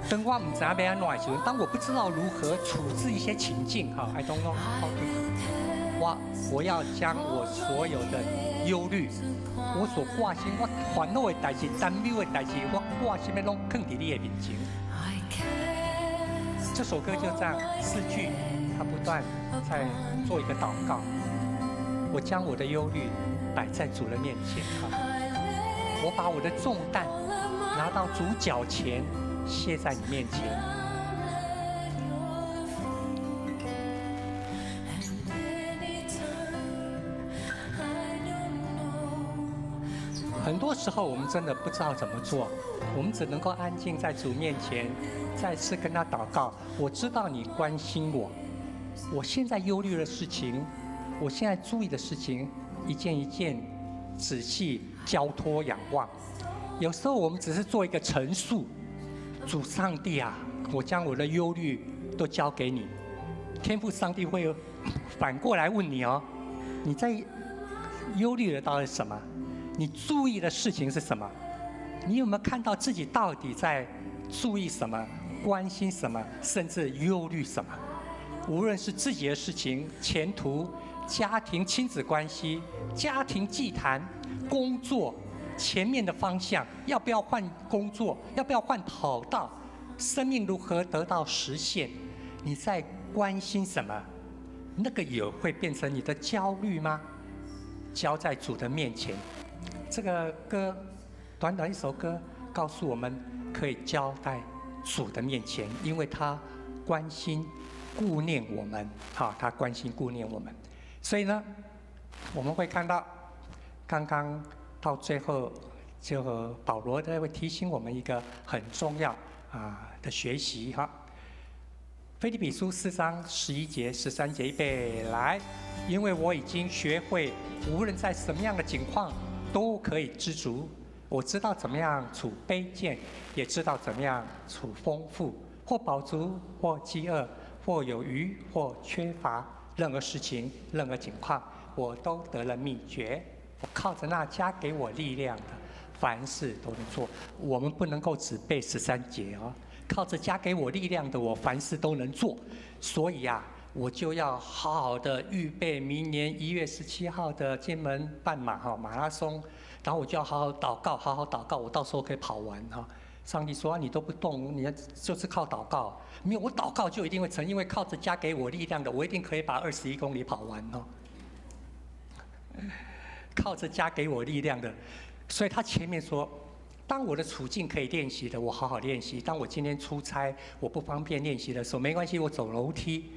当我唔知道要安怎的时候，当我不知道如何处置一些情境，I don't know how to， 我要将我所有的忧虑，我所挂心，我烦恼的代志、担忧的代志，我挂心的拢放在你的面前。这首歌就这样4句，它不断在做一个祷告。我将我的忧虑摆在主的面前，我把我的重担拿到主脚前，卸在你面前。很多时候我们真的不知道怎么做，我们只能够安静在主面前，再次跟他祷告。我知道你关心我，我现在忧虑的事情，我现在注意的事情，一件一件仔细交托仰望。有时候我们只是做一个陈述，主上帝啊，我将我的忧虑都交给你。天父上帝会反过来问你哦，你在忧虑的到底是什么？你注意的事情是什么？你有没有看到自己到底在注意什么、关心什么，甚至忧虑什么？无论是自己的事情、前途、家庭亲子关系、家庭祭坛、工作、前面的方向，要不要换工作？要不要换跑道？生命如何得到实现？你在关心什么？那个也会变成你的焦虑吗？交在主的面前。这个歌，短短一首歌，告诉我们可以交在主的面前，因为他关心、顾念我们，他关心、顾念我们。所以呢，我们会看到，刚刚到最后，就保罗他会提醒我们一个很重要的学习哈。腓立比书4章11节、13节，预备来，因为我已经学会，无论在什么样的境况，都可以知足。我知道怎么样处卑贱，也知道怎么样处丰富，或饱足，或饥饿，或有余，或缺乏，任何事情、任何情况，我都得了秘诀。我靠着那加给我力量的，凡事都能做。我们不能够只背13节哦，靠着加给我力量的，我凡事都能做。所以啊，我就要好好的预备明年1月17号的金门半马马拉松，然后我就要好好祷告，好好祷告，我到时候可以跑完哈。上帝说、你都不动，你就是靠祷告。没有，我祷告就一定会成，因为靠着加给我力量的，我一定可以把21公里跑完哦。靠着加给我力量的，所以他前面说，当我的处境可以练习的，我好好练习；当我今天出差我不方便练习的时候，没关系，我走楼梯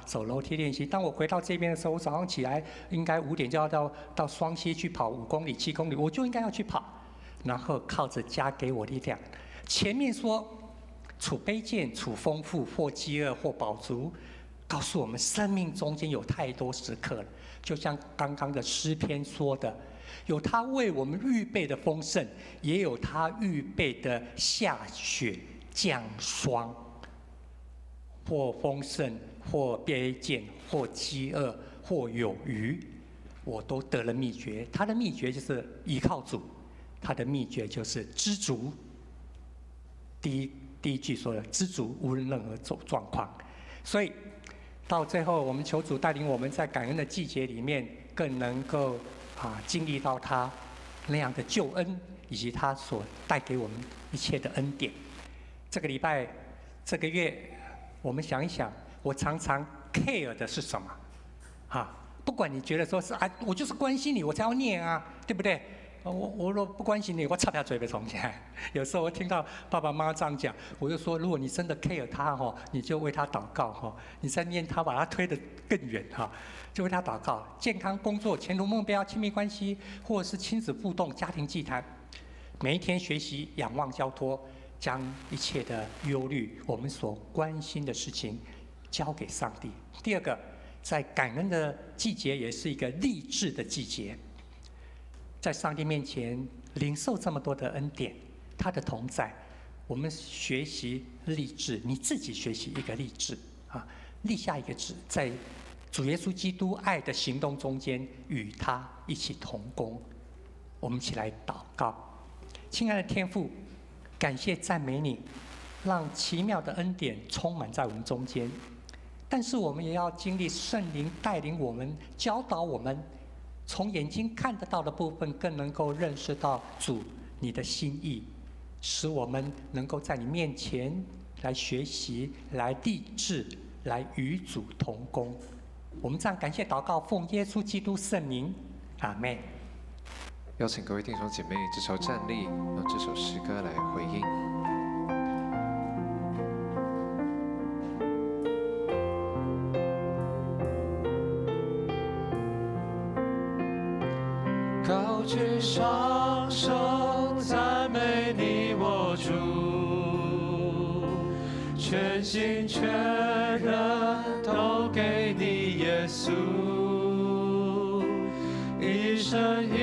走楼梯练习。当我回到这边的时候，我早上起来应该5点就要到双溪去跑5公里、7公里，我就应该要去跑，然后靠着加给我力量。前面说，处卑贱、处丰富，或饥饿，或饱足，告诉我们生命中间有太多时刻了。就像刚刚的诗篇说的，有他为我们预备的丰盛，也有他预备的下雪降霜，或丰盛，或卑贱，或饥饿，或有余，我都得了秘诀。他的秘诀就是依靠主，他的秘诀就是知足。第一句说的知足，无论任何状况。所以到最后，我们求主带领我们在感恩的季节里面，更能够经历到他那样的救恩，以及他所带给我们一切的恩典。这个礼拜、这个月，我们想一想，我常常 care 的是什么？不管你觉得说是我就是关心你，我才要念啊，对不对？我若不关心你，我插条嘴被冲起来。有时候我听到爸爸妈妈这样讲，我就说，如果你真的 care 他你就为他祷告你在念他，把他推得更远就为他祷告。健康、工作、前途目标、亲密关系，或者是亲子互动、家庭祭坛，每一天学习、仰望、交托，将一切的忧虑，我们所关心的事情交给上帝。第二个，在感恩的季节，也是一个励志的季节。在上帝面前领受这么多的恩典，他的同在，我们学习励志，你自己学习一个励志立下一个志，在主耶稣基督爱的行动中间与他一起同工。我们一起来祷告。亲爱的天父，感谢赞美你，让奇妙的恩典充满在我们中间，但是我们也要经历圣灵带领我们，教导我们，从眼睛看得到的部分，更能够认识到主你的心意，使我们能够在你面前来学习，来立志，来与主同工。我们这样感谢祷告，奉耶稣基督圣名，阿们。邀请各位弟兄姐妹这时候站立，用这首诗歌来回应。高举双手赞美你我主，全心全人都给你耶稣，一生一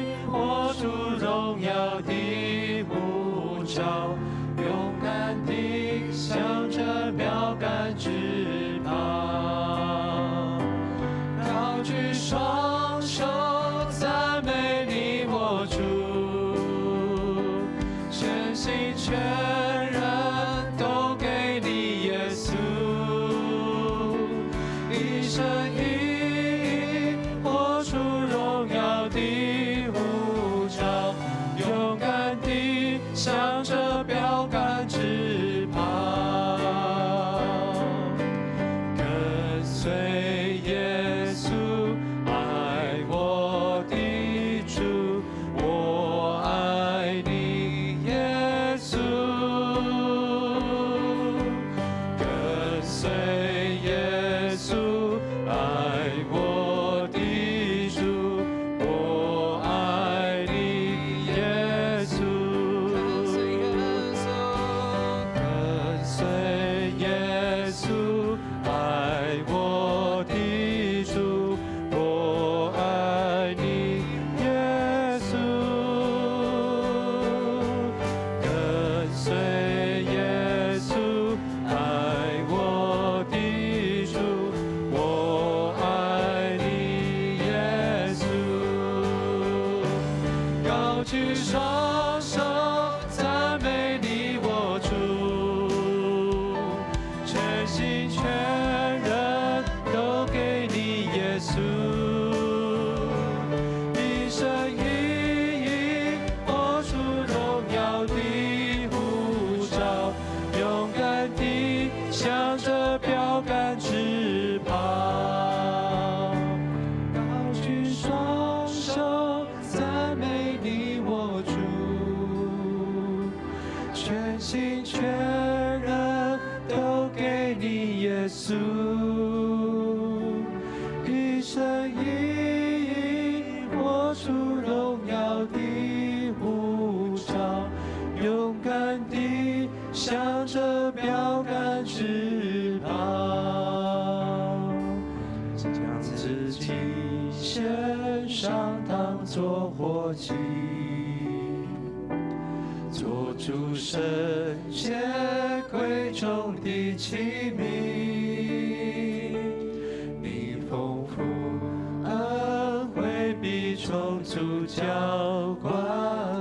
意活出荣耀的呼召，勇敢地向着标杆直跑，高举双手赞美你我主，全心全人都给你耶稣，一生一意活出荣耀的呼召，勇敢地向着标人都给你耶稣，一生一意活出荣耀的呼召，勇敢地向着标杆直跑，将自己献上当作活祭，做主圣洁贵重的器皿。你丰富恩惠必充足浇灌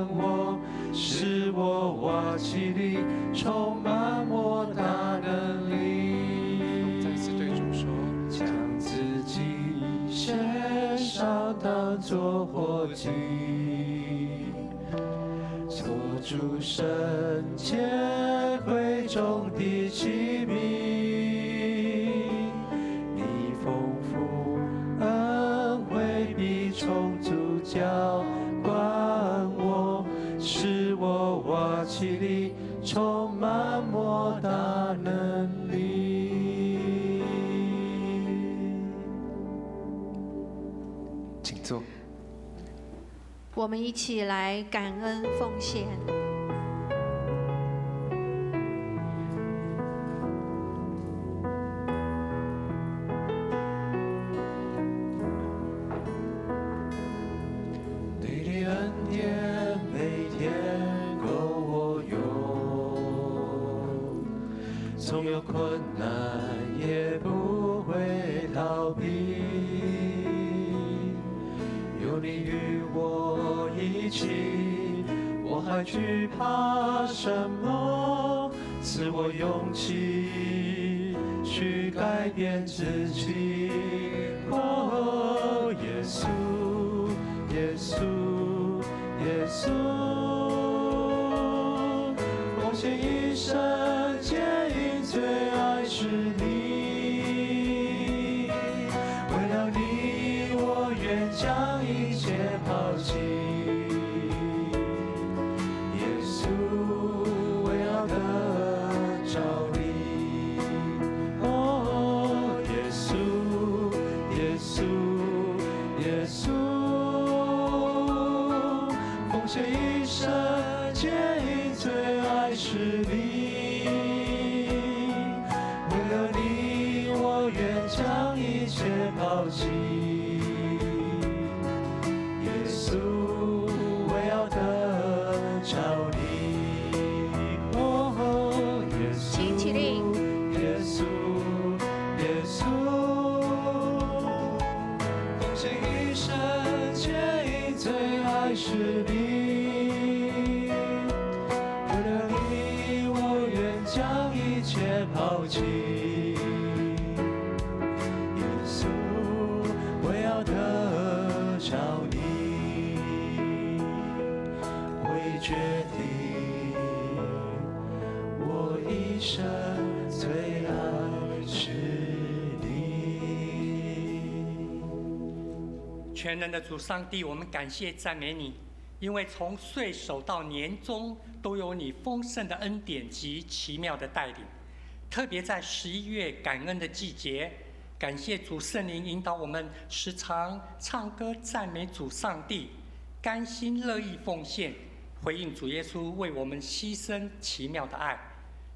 我，使我瓦器里充满莫大能力。再次对主说，将自己献上当作活祭，做主圣洁贵重的器皿。你丰富恩惠必充足浇灌我，使我瓦器里充满莫大能力。请坐。我们一起来感恩奉献。你的恩典每天够我用，纵有困难也不会逃避。有你与我一起，我还惧怕什么？赐我勇气去改变自己。哦，耶稣，耶稣，耶稣，奉献一生，皆因最爱是你。为了你，我愿将一切抛弃。耶稣，为要得着你。哦，耶稣，耶稣，耶稣，奉献一生，皆因最爱是你。为了你，我愿将一切抛弃。耶稣，为要得着你。哦，耶稣，请起立。耶稣，耶稣，奉献一生，皆因最爱是你。为了你，我愿将一切抛弃。耶稣，为要得着你，会决定我一生最爱是你。全能的主上帝，我们感谢赞美你，因为从岁首到年终，都有你丰盛的恩典及奇妙的带领。特别在11月感恩的季节，感谢主圣灵引导我们时常唱歌赞美主上帝，甘心乐意奉献，回应主耶稣为我们牺牲奇妙的爱。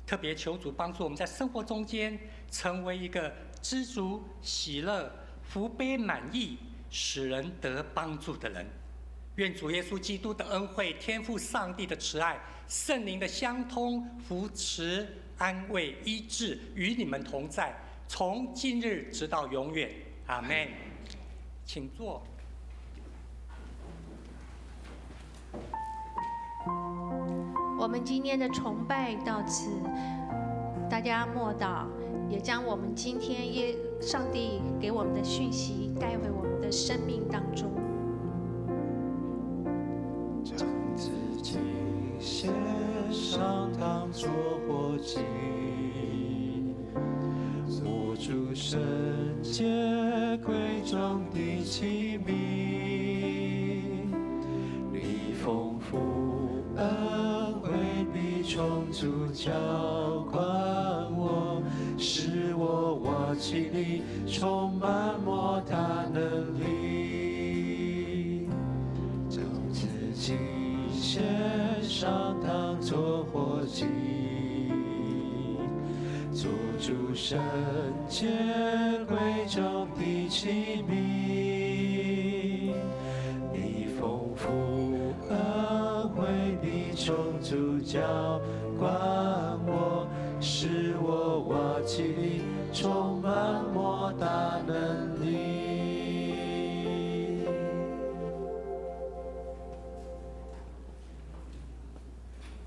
特别求主帮助我们在生活中间成为一个知足、喜乐、福杯满溢、使人得帮助的人。愿主耶稣基督的恩惠、天父上帝的慈爱、圣灵的相通、扶持、安慰、医治与你们同在，从今日直到永远。阿们。请坐。我们今天的崇拜到此，大家默祷，也将我们今天上帝给我们的讯息带回我们的生命当中。将自己献上当作活祭，做主圣洁贵重的器皿。你丰富恩惠必充足浇灌我，使我瓦器里充满莫大能力，将自己献上当作活祭，做主圣洁贵重的器皿。你丰富恩惠必充足浇灌我，使我瓦器里充满莫大能力。